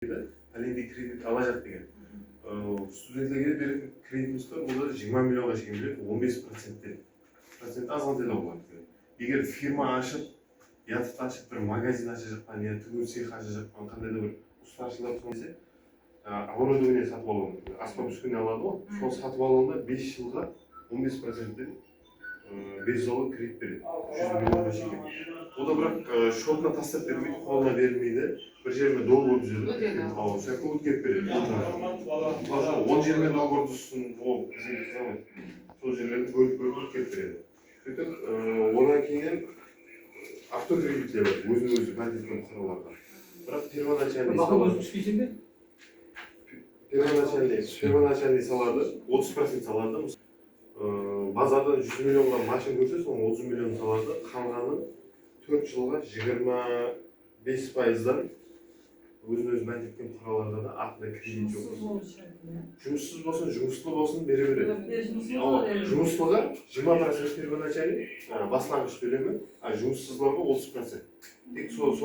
Әлемде кредит алacak деген. Студенттерге беретін кредитіміз бар, бұл 20 миллионға шейін береді, 15% азғантай да болады. Егер фирма ашып, ятыт ашып, бір магазин ашып жатқан, я тігін цех ашып жатқан, қандай да бір ұстаршылар десе, оборудование сатып алуы мүмкін. Аспап үскіне алады ғой, сол сатып алуында 5 жылға 15%-тен беззалы кредит береді. 100 миллионға шейін. Ол да бірақ шотына тастап бермейді, қолына бермейді. Bir жерime договор düzülür. Sen ödeyip verir. 10 жерime договор düzsün, o bizim kızamet. Сол жерлерді бөліп кетіреді. Сөйтіп, одан кейін автокредиттер бар, өзін-өзі бәлдеткен құраларда. Бірақ первоначальный салады 30% салады. Базардан 100 миллионға машин көрсе, соның 30 миллион салады, қалғаны 4 жылға 25%-дан өзін-өзі бәлдеткен құраларда да артында кредит жоқ. Жұмыссыз болсын, жұмыслы болсын бере береді. Жұмыслыға 20% первоначальный бастаңғыш төлемі, а жұмыссызларға 30%. Тек сол